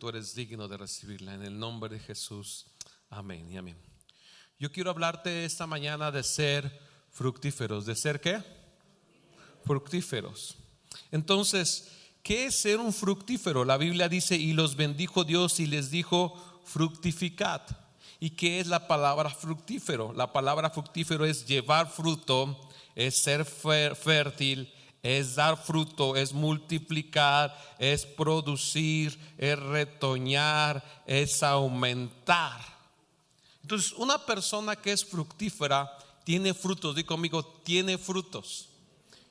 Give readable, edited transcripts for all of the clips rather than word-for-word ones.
tú eres digno de recibirla. En el nombre de Jesús, amén y amén. Yo quiero hablarte esta mañana de ser fructíferos. ¿De ser qué? Fructíferos. Entonces, ¿qué es ser un fructífero? La Biblia dice: y los bendijo Dios y les dijo: fructificad. ¿Y qué es la palabra fructífero? La palabra fructífero es llevar fruto, es ser fértil, es dar fruto, es multiplicar, es producir, es retoñar, es aumentar. Entonces, una persona que es fructífera tiene frutos. Di conmigo, tiene frutos.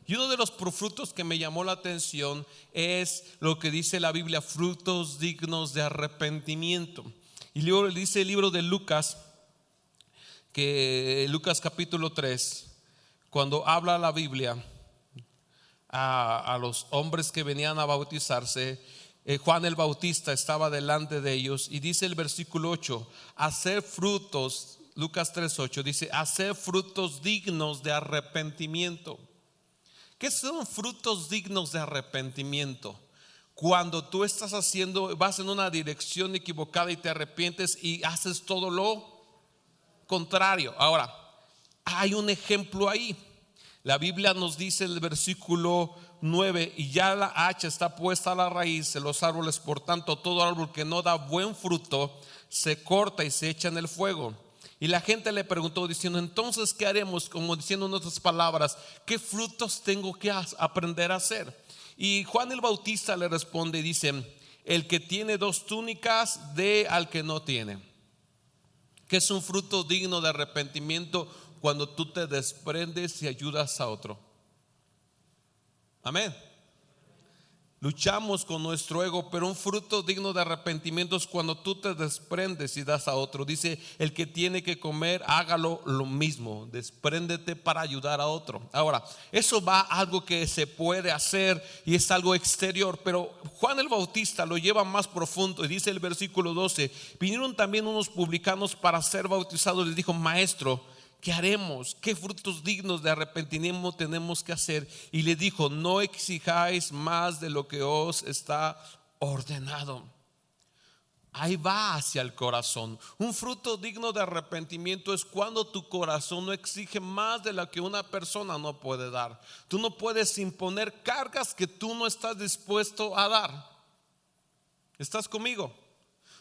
Y uno de los frutos que me llamó la atención es lo que dice la Biblia: frutos dignos de arrepentimiento. Y luego dice el libro de Lucas, que Lucas capítulo 3, cuando habla la Biblia a los hombres que venían a bautizarse, Juan el Bautista estaba delante de ellos, y dice el versículo 8: hacer frutos, Lucas 3:8 dice: hacer frutos dignos de arrepentimiento. ¿Qué son frutos dignos de arrepentimiento? Cuando tú estás vas en una dirección equivocada y te arrepientes y haces todo lo contrario. Ahora, hay un ejemplo ahí. La Biblia nos dice en el versículo 9: y ya la hacha está puesta a la raíz de los árboles, por tanto todo árbol que no da buen fruto se corta y se echa en el fuego. Y la gente le preguntó diciendo: entonces, ¿qué haremos? Como diciendo en otras palabras, ¿qué frutos tengo que aprender a hacer? Y Juan el Bautista le responde y dice: el que tiene 2 túnicas, dé al que no tiene. ¿Qué es un fruto digno de arrepentimiento? Cuando tú te desprendes y ayudas a otro. Amén. Luchamos con nuestro ego, pero un fruto digno de arrepentimiento es cuando tú te desprendes y das a otro. Dice: el que tiene que comer, hágalo lo mismo. Despréndete para ayudar a otro. Ahora, eso va a algo que se puede hacer y es algo exterior, pero Juan el Bautista lo lleva más profundo y dice el versículo 12: vinieron también unos publicanos para ser bautizados. Les dijo: maestro, ¿qué haremos? ¿Qué frutos dignos de arrepentimiento tenemos que hacer? Y le dijo: no exijáis más de lo que os está ordenado. Ahí va hacia el corazón. Un fruto digno de arrepentimiento es cuando tu corazón no exige más de lo que una persona no puede dar. Tú no puedes imponer cargas que tú no estás dispuesto a dar. ¿Estás conmigo?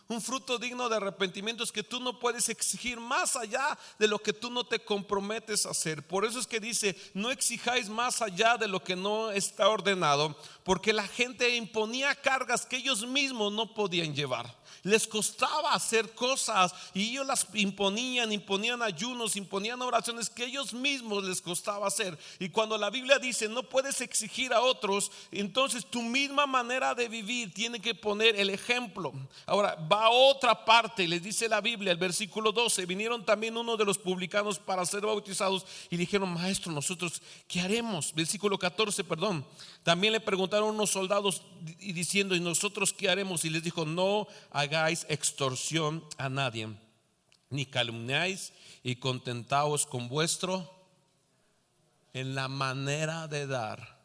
Un fruto digno de arrepentimiento es que tú no puedes exigir más allá de lo que tú no te comprometes a hacer. Por eso es que dice: no exijáis más allá de lo que no está ordenado, porque la gente imponía cargas que ellos mismos no podían llevar. Les costaba hacer cosas y ellos las imponían ayunos, imponían oraciones que ellos mismos les costaba hacer. Y cuando la Biblia dice: no puedes exigir a otros, entonces tu misma manera de vivir tiene que poner el ejemplo. Ahora va a otra parte, les dice la Biblia, el versículo 12: vinieron también uno de los publicanos para ser bautizados y dijeron: maestro, nosotros ¿qué haremos? Versículo 14, perdón. También le preguntaron unos soldados y diciendo: ¿y nosotros qué haremos? Y les dijo: no hagáis extorsión a nadie, ni calumniáis, y contentaos con vuestro. En la manera de dar.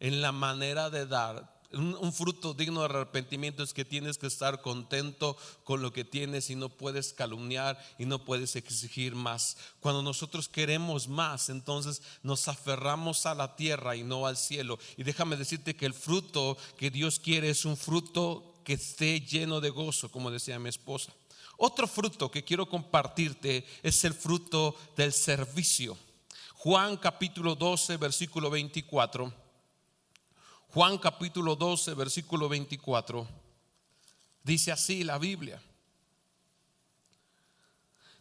En la manera de dar. Un fruto digno de arrepentimiento es que tienes que estar contento con lo que tienes y no puedes calumniar y no puedes exigir más. Cuando nosotros queremos más, entonces nos aferramos a la tierra y no al cielo. Y déjame decirte que el fruto que Dios quiere es un fruto que esté lleno de gozo, como decía mi esposa. Otro fruto que quiero compartirte es el fruto del servicio. Juan capítulo 12 versículo 24. Juan capítulo 12 versículo 24 dice así la Biblia: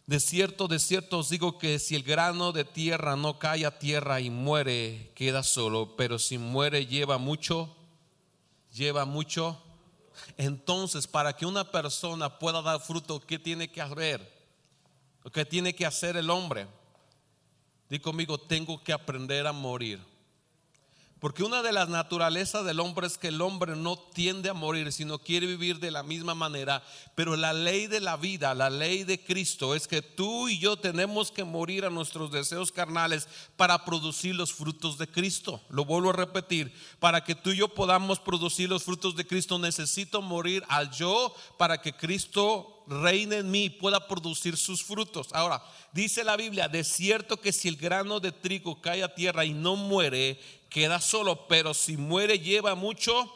de cierto os digo que si el grano de tierra no cae a tierra y muere, queda solo, pero si muere lleva mucho. Entonces, para que una persona pueda dar fruto, ¿qué tiene que hacer? ¿Qué tiene que hacer el hombre? Di conmigo: tengo que aprender a morir. Porque una de las naturalezas del hombre es que el hombre no tiende a morir, sino quiere vivir de la misma manera. Pero la ley de la vida, la ley de Cristo, es que tú y yo tenemos que morir a nuestros deseos carnales para producir los frutos de Cristo. Lo vuelvo a repetir: para que tú y yo podamos producir los frutos de Cristo, necesito morir al yo para que Cristo reine en mí y pueda producir sus frutos. Ahora, dice la Biblia: de cierto que si el grano de trigo cae a tierra y no muere, queda solo, pero si muere lleva mucho.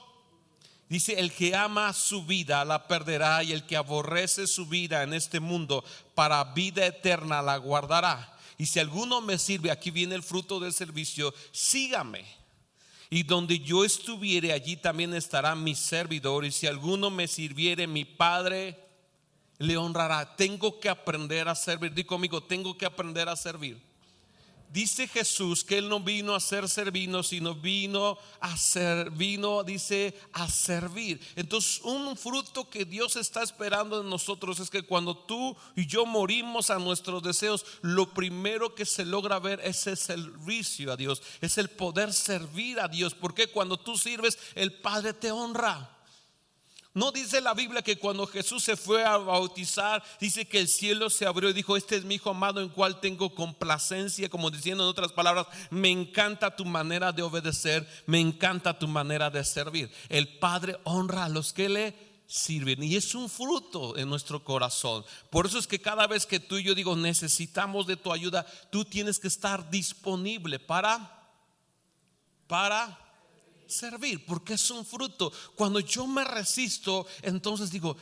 Dice: el que ama su vida la perderá, y el que aborrece su vida en este mundo para vida eterna la guardará. Y si alguno me sirve, aquí viene el fruto del servicio, sígame. Y donde yo estuviere, allí también estará mi servidor. Y si alguno me sirviere, mi Padre le honrará. Tengo que aprender a servir. Di conmigo: tengo que aprender a servir. Dice Jesús que Él no vino a ser servido, sino vino a servir. Entonces, un fruto que Dios está esperando en nosotros es que cuando tú y yo morimos a nuestros deseos, lo primero que se logra ver es el servicio a Dios, es el poder servir a Dios. Porque cuando tú sirves, el Padre te honra. No dice la Biblia que cuando Jesús se fue a bautizar, dice que el cielo se abrió y dijo: este es mi hijo amado en cual tengo complacencia? Como diciendo en otras palabras: me encanta tu manera de obedecer, me encanta tu manera de servir. El Padre honra a los que le sirven, y es un fruto en nuestro corazón. Por eso es que cada vez que tú y yo digo necesitamos de tu ayuda, tú tienes que estar disponible para servir, porque es un fruto. Cuando yo me resisto, entonces digo: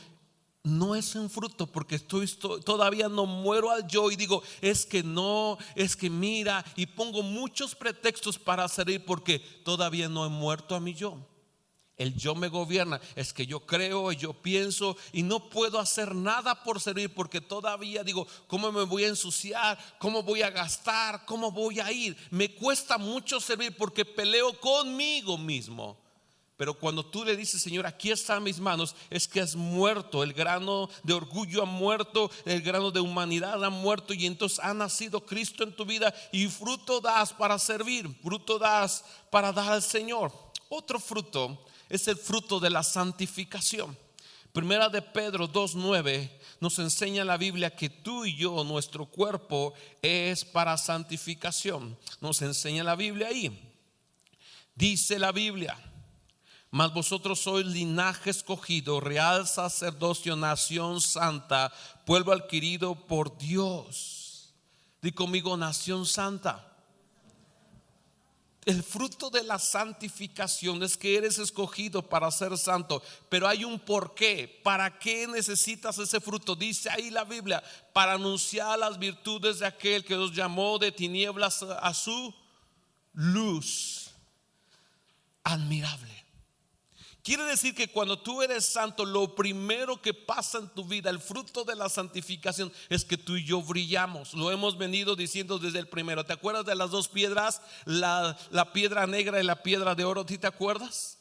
no es un fruto, porque todavía no muero al yo, y digo: es que no, es que mira, y pongo muchos pretextos para servir porque todavía no he muerto a mi yo. El yo me gobierna, es que yo creo y yo pienso y no puedo hacer nada por servir, porque todavía digo: ¿cómo me voy a ensuciar? ¿Cómo voy a gastar? ¿Cómo voy a ir? Me cuesta mucho servir porque peleo conmigo mismo. Pero cuando tú le dices: Señor, aquí están mis manos, es que has muerto. El grano de orgullo ha muerto, el grano de humanidad ha muerto, y entonces ha nacido Cristo en tu vida, y fruto das para servir, fruto das para dar al Señor. Otro fruto es el fruto de la santificación. Primera de Pedro 2:9 nos enseña la Biblia que tú y yo, nuestro cuerpo es para santificación. Nos enseña la Biblia ahí. Dice la Biblia: mas vosotros sois linaje escogido, real sacerdocio, nación santa, pueblo adquirido por Dios. Di conmigo: nación santa. El fruto de la santificación es que eres escogido para ser santo, pero hay un porqué. ¿Para qué necesitas ese fruto? Dice ahí la Biblia: para anunciar las virtudes de aquel que os llamó de tinieblas a su luz admirable. Quiere decir que cuando tú eres santo, lo primero que pasa en tu vida, el fruto de la santificación, es que tú y yo brillamos. Lo hemos venido diciendo desde el primero. ¿Te acuerdas de las dos piedras? La piedra negra y la piedra de oro. ¿Sí te acuerdas?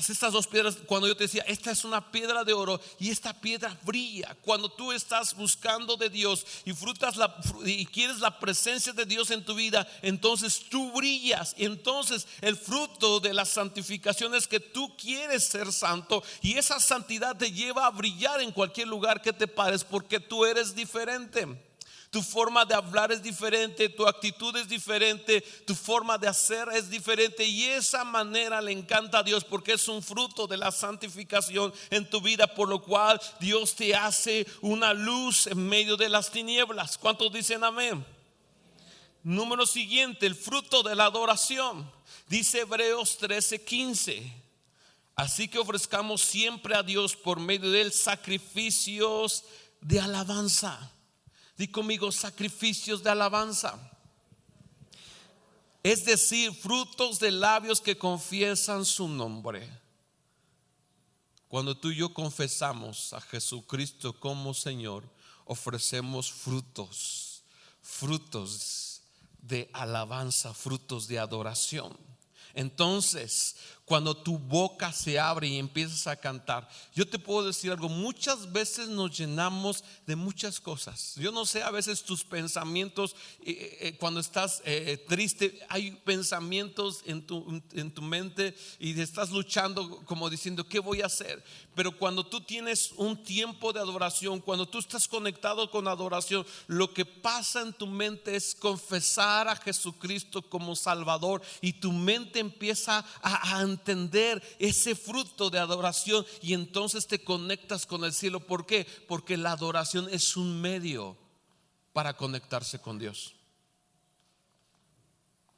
Estas dos piedras, cuando yo te decía: esta es una piedra de oro y esta piedra brilla. Cuando tú estás buscando de Dios y quieres la presencia de Dios en tu vida, entonces tú brillas. Y entonces el fruto de la santificación es que tú quieres ser santo, y esa santidad te lleva a brillar en cualquier lugar que te pares, porque tú eres diferente. Tu forma de hablar es diferente, tu actitud es diferente, tu forma de hacer es diferente, y esa manera le encanta a Dios, porque es un fruto de la santificación en tu vida, por lo cual Dios te hace una luz en medio de las tinieblas. ¿Cuántos dicen amén? Número siguiente, el fruto de la adoración. Dice Hebreos 13:15: así que ofrezcamos siempre a Dios por medio de él sacrificios de alabanza. Di conmigo: sacrificios de alabanza. Es decir, frutos de labios que confiesan su nombre. Cuando tú y yo confesamos a Jesucristo como Señor, ofrecemos frutos de alabanza, frutos de adoración. Entonces, cuando tu boca se abre y empiezas a cantar. Yo te puedo decir algo, muchas veces nos llenamos de muchas cosas. Yo no sé, a veces tus pensamientos, cuando estás triste, hay pensamientos en tu mente y estás luchando como diciendo, ¿qué voy a hacer? Pero cuando tú tienes un tiempo de adoración, cuando tú estás conectado con adoración, lo que pasa en tu mente es confesar a Jesucristo como Salvador, y tu mente empieza a entender ese fruto de adoración, y entonces te conectas con el cielo. ¿Por qué? Porque la adoración es un medio para conectarse con Dios.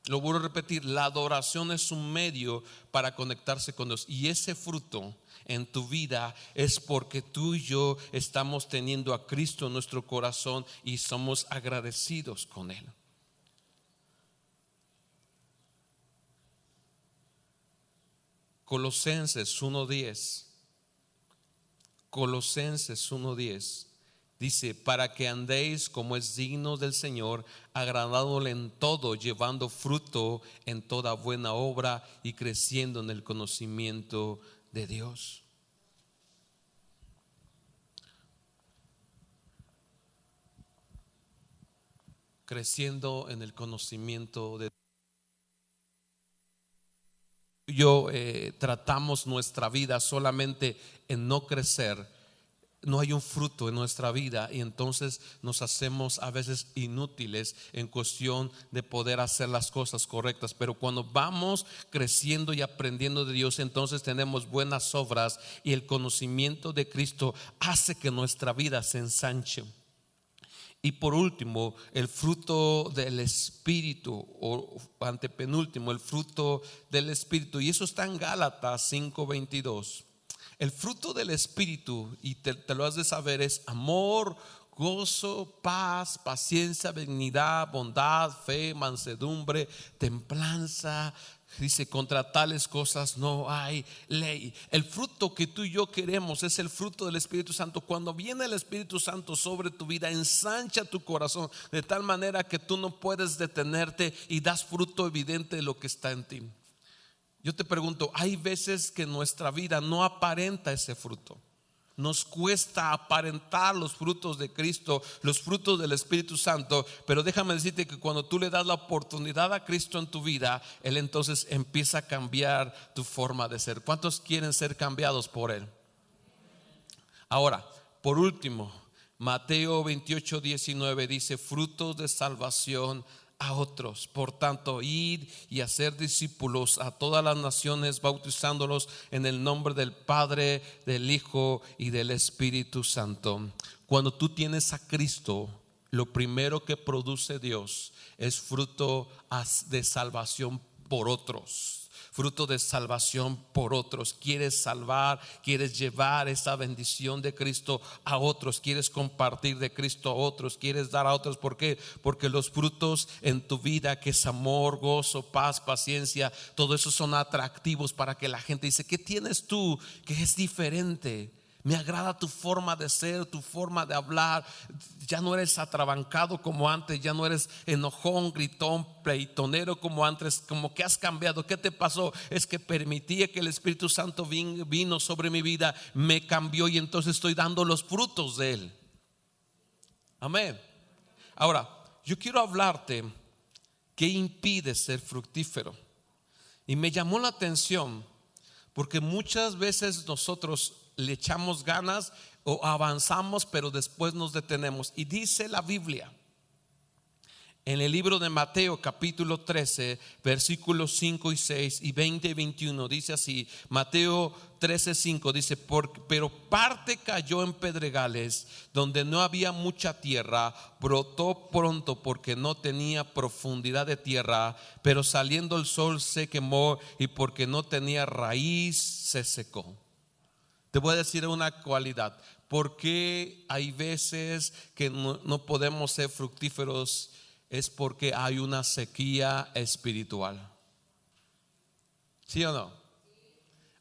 Lo vuelvo a repetir, la adoración es un medio para conectarse con Dios, y ese fruto en tu vida es porque tú y yo estamos teniendo a Cristo en nuestro corazón y somos agradecidos con Él. Colosenses 1:10. Colosenses 1:10 dice: para que andéis como es digno del Señor, agradándole en todo, llevando fruto en toda buena obra y creciendo en el conocimiento de Dios. Creciendo en el conocimiento de Dios. Yo tratamos nuestra vida solamente en no crecer, no hay un fruto en nuestra vida, y entonces nos hacemos a veces inútiles en cuestión de poder hacer las cosas correctas. Pero cuando vamos creciendo y aprendiendo de Dios, entonces tenemos buenas obras, y el conocimiento de Cristo hace que nuestra vida se ensanche. Y por último, el fruto del Espíritu, o antepenúltimo, el fruto del Espíritu, y eso está en Gálatas 5:22. El fruto del Espíritu, y te lo has de saber, es amor, gozo, paz, paciencia, benignidad, bondad, fe, mansedumbre, templanza. Dice, contra tales cosas no hay ley. El fruto que tú y yo queremos es el fruto del Espíritu Santo. Cuando viene el Espíritu Santo sobre tu vida, ensancha tu corazón de tal manera que tú no puedes detenerte y das fruto evidente de lo que está en ti. Yo te pregunto, hay veces que nuestra vida no aparenta ese fruto. Nos cuesta aparentar los frutos de Cristo, los frutos del Espíritu Santo. Pero déjame decirte que cuando tú le das la oportunidad a Cristo en tu vida, Él entonces empieza a cambiar tu forma de ser. ¿Cuántos quieren ser cambiados por Él? Ahora, por último, Mateo 28:19 dice: frutos de salvación a otros. Por tanto, id y hacer discípulos a todas las naciones, bautizándolos en el nombre del Padre, del Hijo y del Espíritu Santo. Cuando tú tienes a Cristo, lo primero que produce Dios es fruto de salvación por otros. Fruto de salvación por otros. Quieres salvar, quieres llevar esa bendición de Cristo a otros, quieres compartir de Cristo a otros, quieres dar a otros. ¿Por qué? Porque los frutos en tu vida, que es amor, gozo, paz, paciencia, todo eso son atractivos para que la gente dice: ¿qué tienes tú que es diferente? Me agrada tu forma de ser, tu forma de hablar. Ya no eres atrabancado como antes, ya no eres enojón, gritón, pleitonero como antes. Como que has cambiado. ¿Qué te pasó? Es que permití que el Espíritu Santo vino sobre mi vida, me cambió, y entonces estoy dando los frutos de Él. Amén. Ahora, yo quiero hablarte qué impide ser fructífero. Y me llamó la atención porque muchas veces nosotros le echamos ganas o avanzamos, pero después nos detenemos. Y dice la Biblia en el libro de Mateo capítulo 13 versículos 5 y 6 y 20 y 21, dice así. Mateo 13:5 dice: pero parte cayó en pedregales, donde no había mucha tierra, brotó pronto porque no tenía profundidad de tierra, pero saliendo el sol se quemó, y porque no tenía raíz se secó. Te voy a decir una cualidad: ¿por qué hay veces que no podemos ser fructíferos? Es porque hay una sequía espiritual. ¿Sí o no?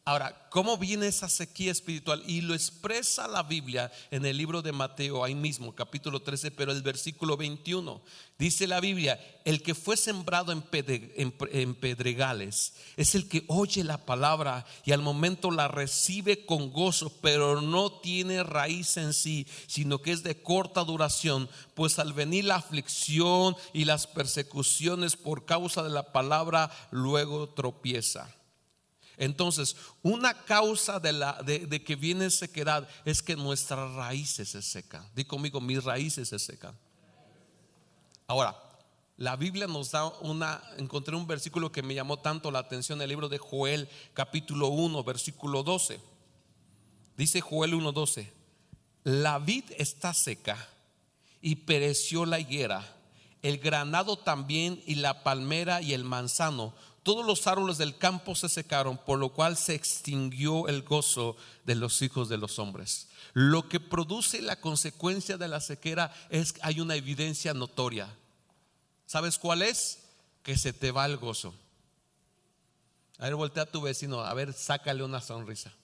Ahora, ¿cómo viene esa sequía espiritual? Y lo expresa la Biblia en el libro de Mateo, ahí mismo, capítulo 13, pero el versículo 21. Dice la Biblia: el que fue sembrado en pedregales es el que oye la palabra y al momento la recibe con gozo, pero no tiene raíz en sí, sino que es de corta duración, pues al venir la aflicción y las persecuciones por causa de la palabra, luego tropieza. Entonces, una causa de que viene sequedad es que nuestras raíces se secan. Di conmigo: mis raíces se secan. Ahora, la Biblia nos da encontré un versículo que me llamó tanto la atención en el libro de Joel, capítulo 1, versículo 12. Dice Joel 1:12: la vid está seca y pereció la higuera, el granado también, y la palmera y el manzano, todos los árboles del campo se secaron, por lo cual se extinguió el gozo de los hijos de los hombres. Lo que produce la consecuencia de la sequera es que hay una evidencia notoria. ¿Sabes cuál es? Que se te va el gozo. A ver, voltea a tu vecino, a ver, sácale una sonrisa,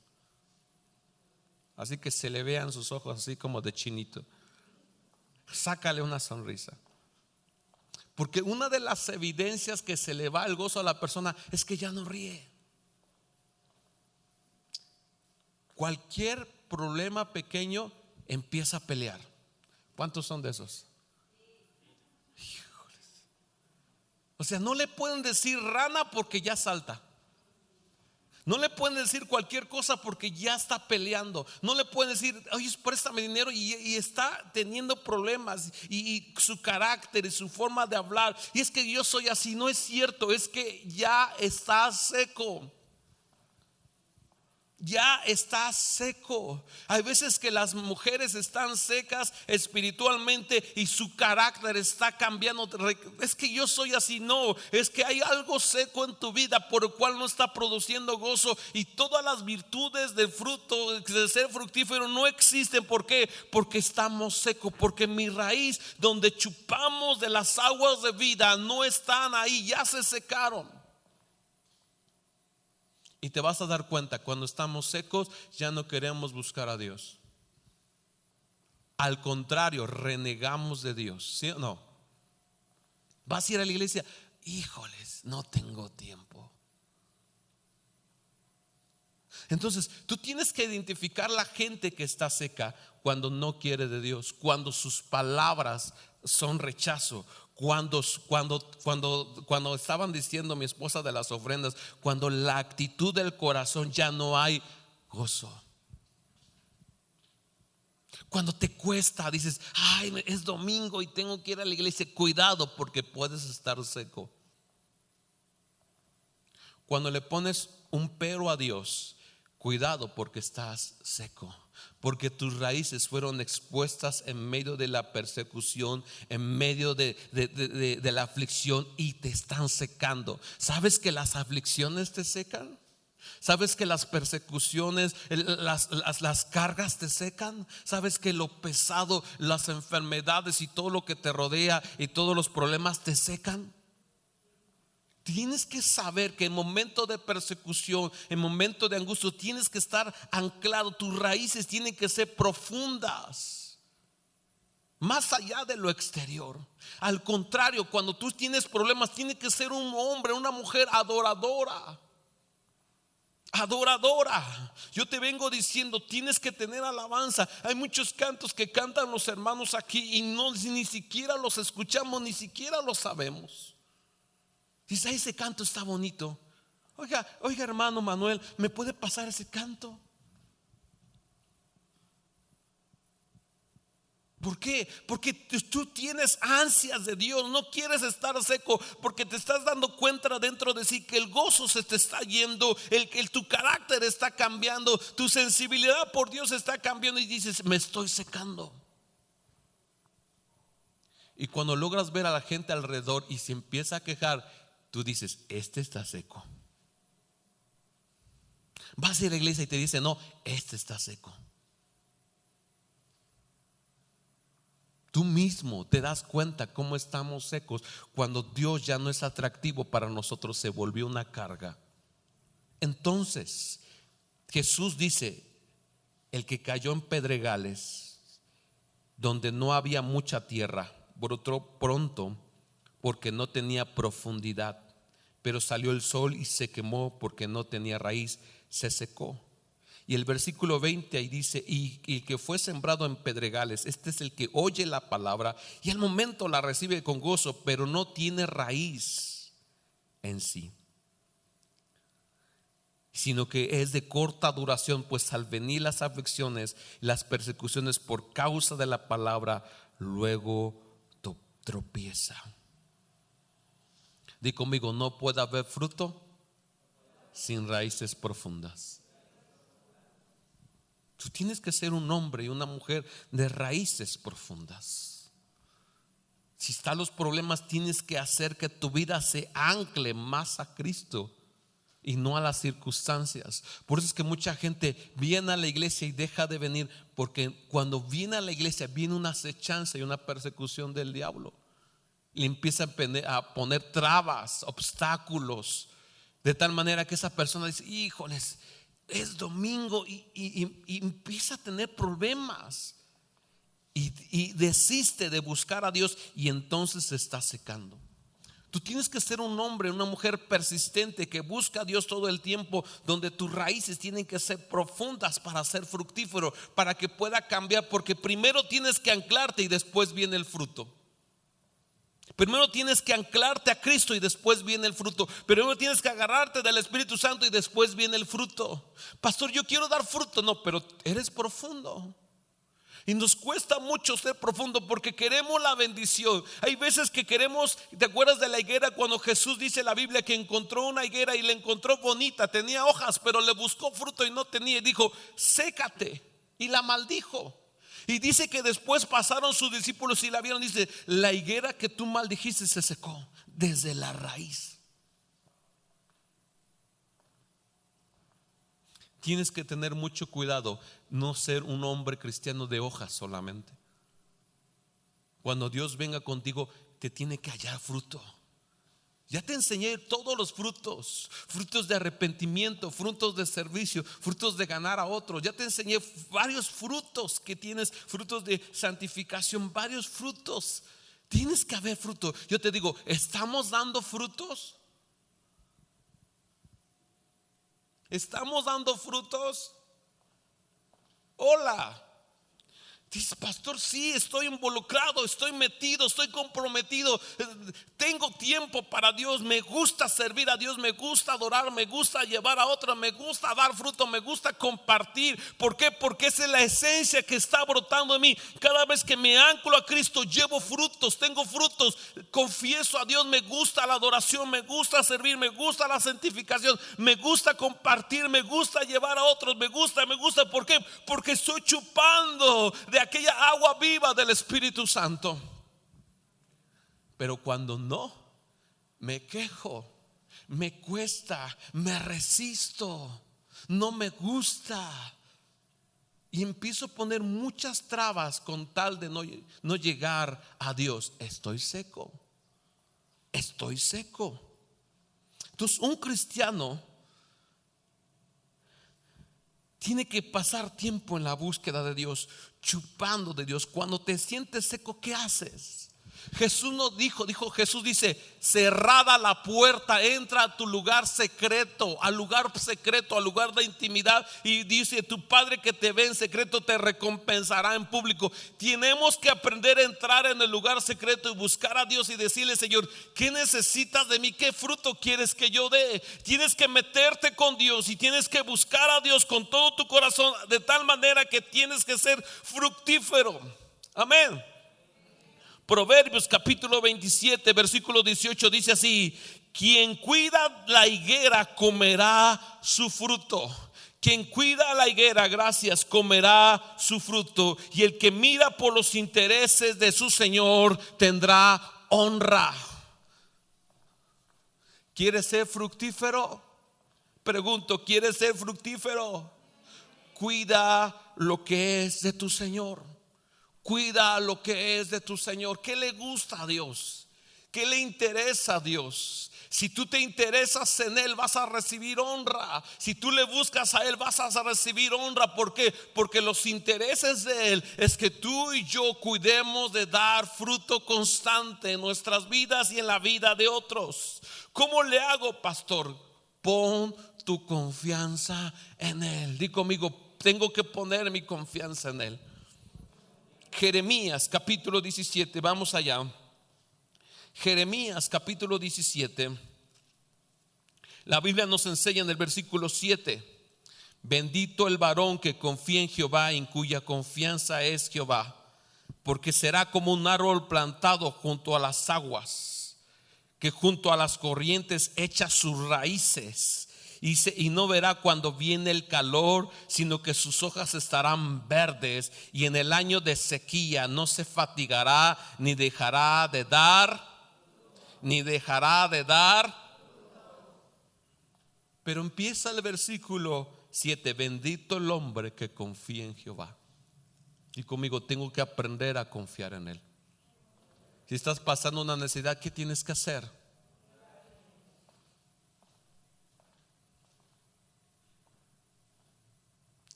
así que se le vean sus ojos así como de chinito. Sácale una sonrisa. Porque una de las evidencias que se le va el gozo a la persona es que ya no ríe. Cualquier problema pequeño empieza a pelear. ¿Cuántos son de esos? Híjoles. O sea, no le pueden decir rana porque ya salta. No le pueden decir cualquier cosa porque ya está peleando. No le pueden decir: oye, préstame dinero, y está teniendo problemas, y su carácter y su forma de hablar. Y es que yo soy así. No es cierto, es que ya está seco. Ya está seco. Hay veces que las mujeres están secas espiritualmente y su carácter está cambiando. Es que yo soy así. No, es que hay algo seco en tu vida por el cual no está produciendo gozo, y todas las virtudes del fruto de ser fructífero no existen. ¿Por qué? Porque estamos secos, porque mi raíz, donde chupamos de las aguas de vida, no están ahí, ya se secaron. Y te vas a dar cuenta, cuando estamos secos ya no queremos buscar a Dios. Al contrario, renegamos de Dios. ¿Sí o no? Vas a ir a la iglesia: híjoles, no tengo tiempo. Entonces, tú tienes que identificar la gente que está seca cuando no quiere de Dios, cuando sus palabras son rechazo. Cuando estaban diciendo mi esposa de las ofrendas, cuando la actitud del corazón ya no hay gozo. Cuando te cuesta, dices: ay, es domingo y tengo que ir a la iglesia. Cuidado, porque puedes estar seco. Cuando le pones un pero a Dios, cuidado, porque estás seco. Porque tus raíces fueron expuestas en medio de la persecución, en medio de la aflicción, y te están secando. ¿Sabes que las aflicciones te secan? ¿Sabes que las persecuciones, las cargas te secan? ¿Sabes que lo pesado, las enfermedades y todo lo que te rodea y todos los problemas te secan? Tienes que saber que en momento de persecución, en momento de angustia, tienes que estar anclado. Tus raíces tienen que ser profundas, más allá de lo exterior. Al contrario, cuando tú tienes problemas, tienes que ser un hombre, una mujer adoradora. Adoradora. Yo te vengo diciendo, tienes que tener alabanza. Hay muchos cantos que cantan los hermanos aquí y ni siquiera los escuchamos, ni siquiera los sabemos. Dice: ese canto está bonito. Oiga, hermano Manuel, ¿me puede pasar ese canto? ¿Por qué? Porque tú tienes ansias de Dios, no quieres estar seco, porque te estás dando cuenta dentro de sí que el gozo se te está yendo, tu carácter está cambiando, tu sensibilidad por Dios está cambiando, y dices: me estoy secando. Y cuando logras ver a la gente alrededor y se empieza a quejar, tú dices: este está seco. Vas a ir a la iglesia y te dice: no, este está seco. Tú mismo te das cuenta cómo estamos secos cuando Dios ya no es atractivo para nosotros, se volvió una carga. Entonces, Jesús dice: el que cayó en pedregales, donde no había mucha tierra, brotó pronto porque no tenía profundidad, pero salió el sol y se quemó porque no tenía raíz, se secó. Y el versículo 20 ahí dice: y el que fue sembrado en pedregales, este es el que oye la palabra y al momento la recibe con gozo, pero no tiene raíz en sí, sino que es de corta duración, pues al venir las aflicciones y las persecuciones por causa de la palabra, luego tropieza. Di conmigo: no puede haber fruto sin raíces profundas. Tú tienes que ser un hombre y una mujer de raíces profundas. Si están los problemas, tienes que hacer que tu vida se ancle más a Cristo y no a las circunstancias. Por eso es que mucha gente viene a la iglesia y deja de venir, porque cuando viene a la iglesia viene una acechanza y una persecución del diablo. Le empieza a poner trabas, obstáculos, de tal manera que esa persona dice: híjoles, es domingo, y empieza a tener problemas y desiste de buscar a Dios, y entonces se está secando. Tú tienes que ser un hombre, una mujer persistente que busca a Dios todo el tiempo, donde tus raíces tienen que ser profundas para ser fructífero, para que pueda cambiar, porque primero tienes que anclarte y después viene el fruto. Primero tienes que anclarte a Cristo y después viene el fruto. Primero tienes que agarrarte del Espíritu Santo y después viene el fruto. Pastor, yo quiero dar fruto. No, pero eres profundo. Y nos cuesta mucho ser profundo porque queremos la bendición. Hay veces que queremos, ¿te acuerdas de la higuera? Cuando Jesús dice en la Biblia que encontró una higuera y la encontró bonita, tenía hojas, pero le buscó fruto y no tenía, y dijo: sécate, y la maldijo. Y dice que después pasaron sus discípulos y la vieron. Dice: la higuera que tú maldijiste se secó desde la raíz. Tienes que tener mucho cuidado, no ser un hombre cristiano de hojas solamente. Cuando Dios venga contigo, te tiene que hallar fruto. Ya te enseñé todos los frutos: frutos de arrepentimiento, frutos de servicio, frutos de ganar a otros. Ya te enseñé varios frutos que tienes, frutos de santificación, varios frutos. Tienes que haber fruto. Yo te digo, ¿estamos dando frutos? ¿Estamos dando frutos? Hola. Dice: pastor, sí, estoy involucrado, estoy metido, estoy comprometido, tengo tiempo para Dios, me gusta servir a Dios, me gusta adorar, me gusta llevar a otros, me gusta dar fruto, me gusta compartir. ¿Por qué? Porque esa es la esencia que está brotando en mí. Cada vez que me anclo a Cristo, llevo frutos, tengo frutos, confieso a Dios, me gusta la adoración, me gusta servir, me gusta la santificación, me gusta compartir, me gusta llevar a otros, me gusta. ¿Por qué? Porque estoy chupando de aquella agua viva del Espíritu Santo. Pero cuando no, me quejo, me cuesta, me resisto, no me gusta, y empiezo a poner muchas trabas con tal de no llegar a Dios. Estoy seco. Entonces, un cristiano tiene que pasar tiempo en la búsqueda de Dios, chupando de Dios. Cuando te sientes seco, ¿qué haces? Jesús nos dijo, Jesús dice: cerrada la puerta, entra a tu lugar secreto, al lugar de intimidad, y dice: tu Padre que te ve en secreto te recompensará en público. Tenemos que aprender a entrar en el lugar secreto y buscar a Dios y decirle: Señor, ¿qué necesitas de mí? ¿Qué fruto quieres que yo dé? Tienes que meterte con Dios y tienes que buscar a Dios con todo tu corazón, de tal manera que tienes que ser fructífero. Amén. Proverbios capítulo 27 versículo 18 dice así: quien cuida la higuera comerá su fruto. Quien cuida la higuera, gracias, comerá su fruto. Y el que mira por los intereses de su Señor tendrá honra. ¿Quieres ser fructífero? Pregunto, ¿quieres ser fructífero? Cuida lo que es de tu Señor. Cuida lo que es de tu Señor. ¿Qué le gusta a Dios? ¿Qué le interesa a Dios? Si tú te interesas en Él, vas a recibir honra. Si tú le buscas a Él, vas a recibir honra. ¿Por qué? Porque los intereses de Él es que tú y yo cuidemos de dar fruto constante en nuestras vidas y en la vida de otros. ¿Cómo le hago, pastor? Pon tu confianza en Él. Di conmigo, tengo que poner mi confianza en Él. Jeremías capítulo 17, vamos allá. Jeremías capítulo 17. La Biblia nos enseña en el versículo 7: bendito el varón que confía en Jehová, en cuya confianza es Jehová, porque será como un árbol plantado junto a las aguas, que junto a las corrientes echa sus raíces, y no verá cuando viene el calor, sino que sus hojas estarán verdes, y en el año de sequía no se fatigará, ni dejará de dar. Pero empieza el versículo 7: bendito el hombre que confía en Jehová. Y conmigo, tengo que aprender a confiar en Él. Si estás pasando una necesidad, ¿qué tienes que hacer?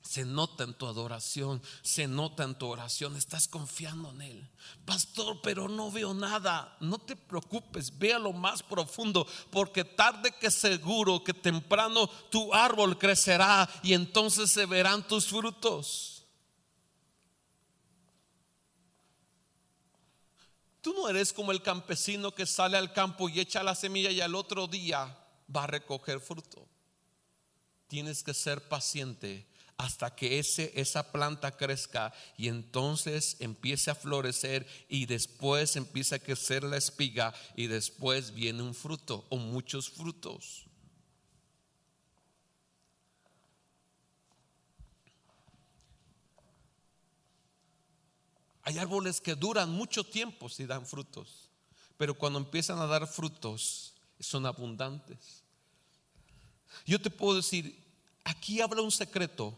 Se nota en tu adoración, se nota en tu oración. Estás confiando en Él. Pastor, pero no veo nada. No te preocupes, ve a lo más profundo, porque tarde que seguro que temprano tu árbol crecerá y entonces se verán tus frutos. Tú no eres como el campesino que sale al campo y echa la semilla y al otro día va a recoger fruto. Tienes que ser paciente hasta que esa planta crezca y entonces empiece a florecer, y después empieza a crecer la espiga, y después viene un fruto o muchos frutos. Hay árboles que duran mucho tiempo si dan frutos, pero cuando empiezan a dar frutos son abundantes. Yo te puedo decir, aquí habla un secreto.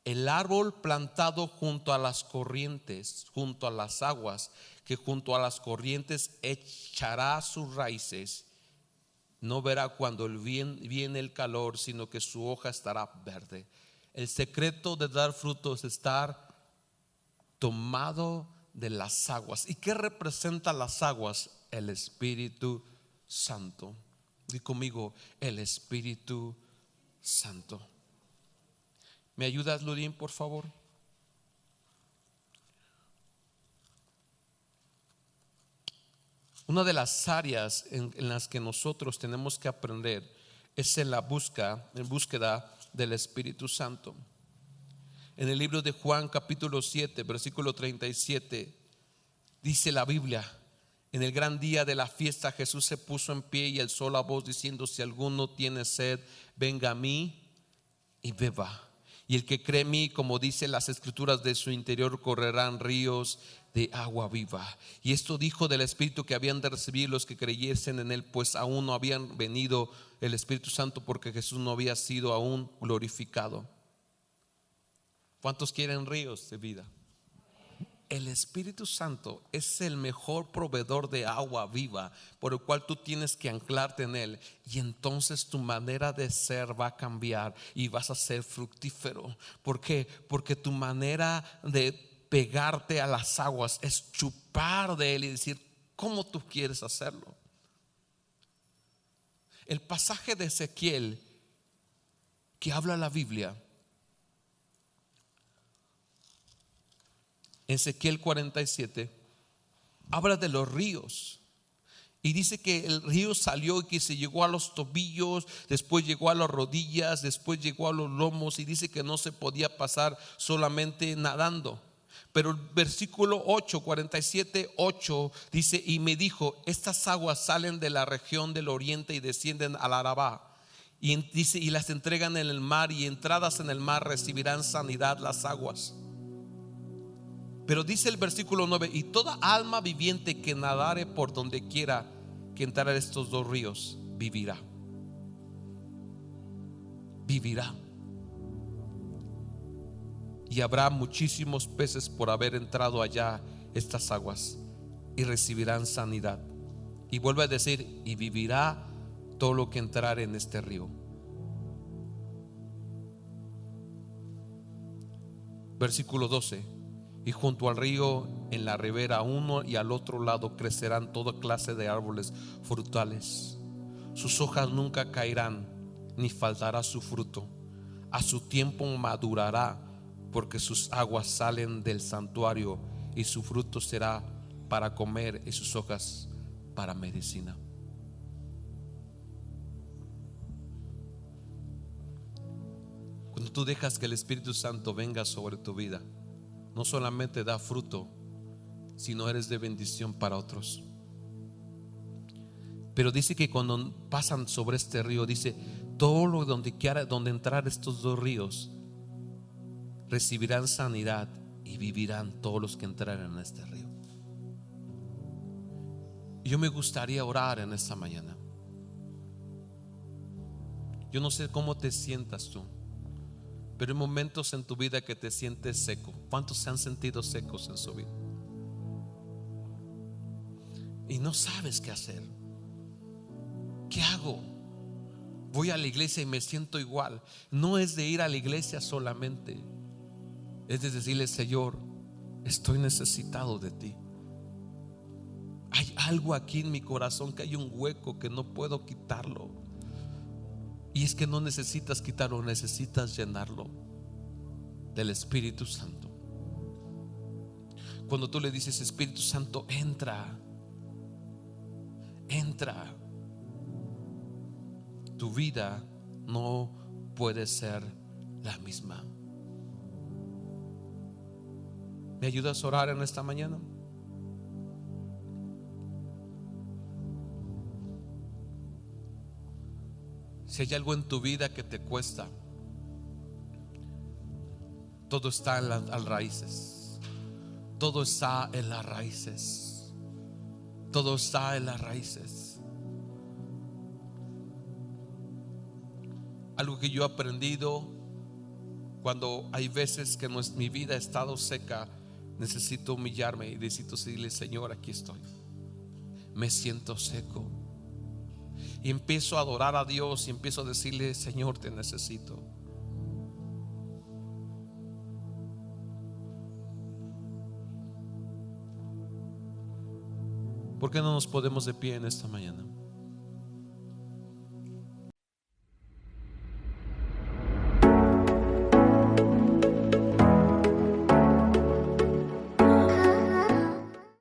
El árbol plantado junto a las corrientes, junto a las aguas, que junto a las corrientes echará sus raíces, no verá cuando viene el calor, sino que su hoja estará verde. El secreto de dar frutos es estar tomado de las aguas. ¿Y qué representa las aguas? El Espíritu Santo. Di conmigo, el Espíritu Santo. ¿Me ayudas, Lurín, por favor? Una de las áreas en las que nosotros tenemos que aprender es en búsqueda del Espíritu Santo. En el libro de Juan capítulo 7 versículo 37 dice la Biblia: en el gran día de la fiesta Jesús se puso en pie y alzó la voz diciendo: si alguno tiene sed, venga a mí y beba. Y el que cree en mí, como dice las escrituras, de su interior correrán ríos de agua viva. Y esto dijo del Espíritu que habían de recibir los que creyesen en él, pues aún no habían venido el Espíritu Santo, porque Jesús no había sido aún glorificado. ¿Cuántos quieren ríos de vida? El Espíritu Santo es el mejor proveedor de agua viva, por el cual tú tienes que anclarte en él, y entonces tu manera de ser va a cambiar y vas a ser fructífero. ¿Por qué? Porque tu manera de pegarte a las aguas es chupar de él y decir: ¿cómo tú quieres hacerlo? El pasaje de Ezequiel que habla la Biblia, Ezequiel 47, habla de los ríos y dice que el río salió y que se llegó a los tobillos, después llegó a las rodillas, después llegó a los lomos, y dice que no se podía pasar solamente nadando. Pero el versículo 8, 47, 8 dice: y me dijo: estas aguas salen de la región del oriente y descienden al Arabá, y dice: y las entregan en el mar, y entradas en el mar recibirán sanidad las aguas. Pero dice el versículo 9: y toda alma viviente que nadare por donde quiera que entrare estos dos ríos vivirá. Vivirá. Y habrá muchísimos peces por haber entrado allá estas aguas, y recibirán sanidad. Y vuelve a decir: y vivirá todo lo que entrar en este río. Versículo 12: y junto al río, en la ribera, a uno y al otro lado, crecerán toda clase de árboles frutales. Sus hojas nunca caerán, ni faltará su fruto. A su tiempo madurará, porque sus aguas salen del santuario, y su fruto será para comer, y sus hojas para medicina. Cuando tú dejas que el Espíritu Santo venga sobre tu vida, no solamente da fruto, sino eres de bendición para otros. Pero dice que cuando pasan sobre este río, dice: todo lo donde quiera, donde entrar estos dos ríos, recibirán sanidad y vivirán todos los que entraren en este río. Yo me gustaría orar en esta mañana. Yo no sé cómo te sientas tú, pero hay momentos en tu vida que te sientes seco. ¿Cuántos se han sentido secos en su vida? Y no sabes qué hacer. ¿Qué hago? Voy a la iglesia y me siento igual. No es de ir a la iglesia solamente, es de decirle: Señor, estoy necesitado de ti. Hay algo aquí en mi corazón, que hay un hueco que no puedo quitarlo. Y es que no necesitas quitarlo, necesitas llenarlo del Espíritu Santo. Cuando tú le dices: Espíritu Santo, entra, entra, tu vida no puede ser la misma. ¿Me ayudas a orar en esta mañana? Si hay algo en tu vida que te cuesta, todo está en las raíces. Todo está en las raíces. Todo está en las raíces. Algo que yo he aprendido: cuando hay veces que mi vida ha estado seca, necesito humillarme y necesito decirle: Señor, aquí estoy, me siento seco. Y empiezo a adorar a Dios y empiezo a decirle: Señor, te necesito. ¿Por qué no nos ponemos de pie en esta mañana?